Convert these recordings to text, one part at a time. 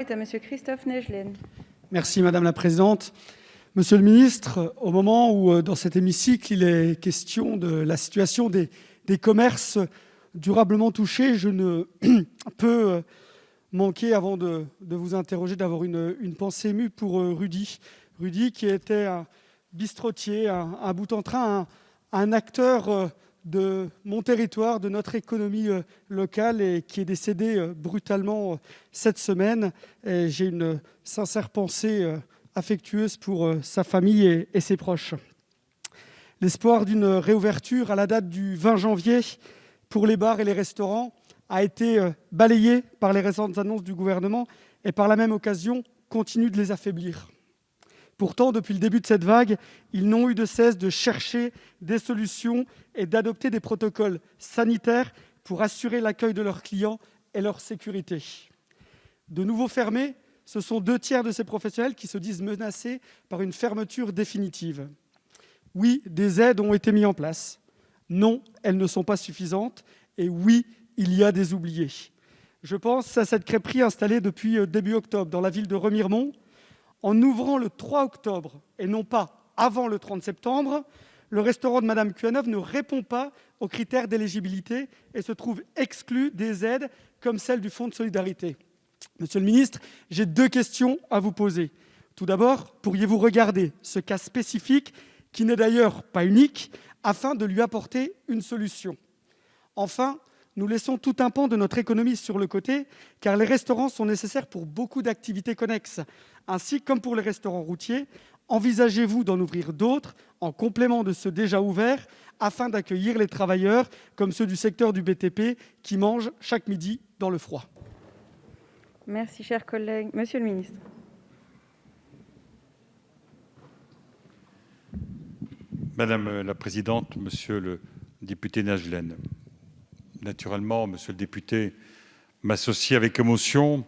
Est à Monsieur Christophe Naegelen. Merci Madame la Présidente. Monsieur le Ministre, au moment où dans cet hémicycle il est question de la situation des commerces durablement touchés, je ne peux manquer, avant de vous interroger, d'avoir une pensée émue pour Rudy. Rudy qui était un bistrotier, un bout en train, un acteur de mon territoire, de notre économie locale et qui est décédé brutalement cette semaine. J'ai une sincère pensée affectueuse pour sa famille et ses proches. L'espoir d'une réouverture à la date du 20 janvier pour les bars et les restaurants a été balayé par les récentes annonces du gouvernement et par la même occasion continue de les affaiblir. Pourtant, depuis le début de cette vague, ils n'ont eu de cesse de chercher des solutions et d'adopter des protocoles sanitaires pour assurer l'accueil de leurs clients et leur sécurité. De nouveau fermés, ce sont 2 tiers de ces professionnels qui se disent menacés par une fermeture définitive. Oui, des aides ont été mises en place. Non, elles ne sont pas suffisantes. Et oui, il y a des oubliés. Je pense à cette crêperie installée depuis début octobre dans la ville de Remiremont. En ouvrant le 3 octobre et non pas avant le 30 septembre, le restaurant de Madame Cuanov ne répond pas aux critères d'éligibilité et se trouve exclu des aides comme celle du Fonds de solidarité. Monsieur le ministre, j'ai 2 questions à vous poser. Tout d'abord, pourriez-vous regarder ce cas spécifique, qui n'est d'ailleurs pas unique, afin de lui apporter une solution? Enfin, nous laissons tout un pan de notre économie sur le côté, car les restaurants sont nécessaires pour beaucoup d'activités connexes. Ainsi, comme pour les restaurants routiers, envisagez-vous d'en ouvrir d'autres, en complément de ceux déjà ouverts, afin d'accueillir les travailleurs, comme ceux du secteur du BTP, qui mangent chaque midi dans le froid? Merci, cher collègue. Monsieur le ministre. Madame la présidente, monsieur le député Naegelen, naturellement, monsieur le député, m'associe avec émotion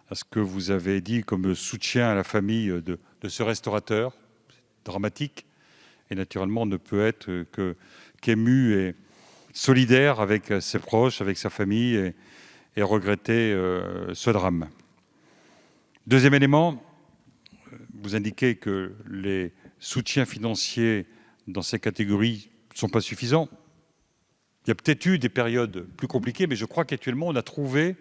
à ce que vous avez dit comme soutien à la famille de ce restaurateur. C'est dramatique et naturellement on ne peut être qu'ému et solidaire avec ses proches, avec sa famille et regretter ce drame. Deuxième élément, vous indiquez que les soutiens financiers dans ces catégories ne sont pas suffisants. Il y a peut-être eu des périodes plus compliquées, mais je crois qu'actuellement, on a trouvé,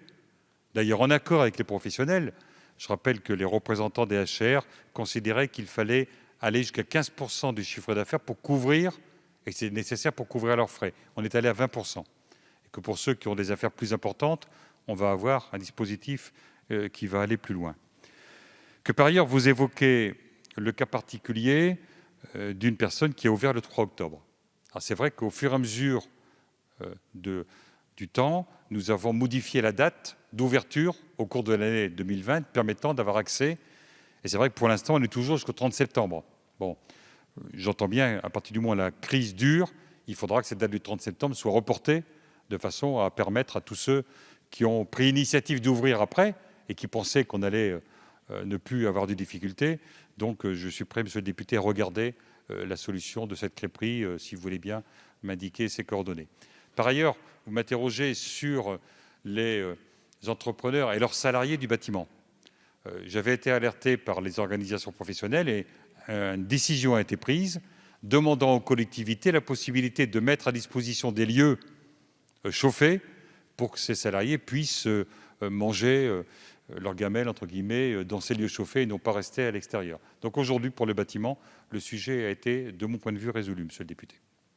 d'ailleurs en accord avec les professionnels, je rappelle que les représentants des HR considéraient qu'il fallait aller jusqu'à 15% du chiffre d'affaires pour couvrir, et c'est nécessaire pour couvrir leurs frais. On est allé à 20%. Et que pour ceux qui ont des affaires plus importantes, on va avoir un dispositif qui va aller plus loin. Que par ailleurs, vous évoquez le cas particulier d'une personne qui a ouvert le 3 octobre. Alors c'est vrai qu'au fur et à mesure du temps, nous avons modifié la date d'ouverture au cours de l'année 2020, permettant d'avoir accès. Et c'est vrai que pour l'instant, on est toujours jusqu'au 30 septembre. Bon, j'entends bien, à partir du moment où la crise dure, il faudra que cette date du 30 septembre soit reportée de façon à permettre à tous ceux qui ont pris l'initiative d'ouvrir après et qui pensaient qu'on allait ne plus avoir de difficultés. Donc, je suis prêt, monsieur le député, à regarder la solution de cette crêperie, si vous voulez bien m'indiquer ses coordonnées. Par ailleurs, vous m'interrogez sur les entrepreneurs et leurs salariés du bâtiment. J'avais été alerté par les organisations professionnelles et une décision a été prise demandant aux collectivités la possibilité de mettre à disposition des lieux chauffés pour que ces salariés puissent manger leur gamelle, entre guillemets, dans ces lieux chauffés et non pas rester à l'extérieur. Donc aujourd'hui, pour le bâtiment, le sujet a été, de mon point de vue, résolu, monsieur le député.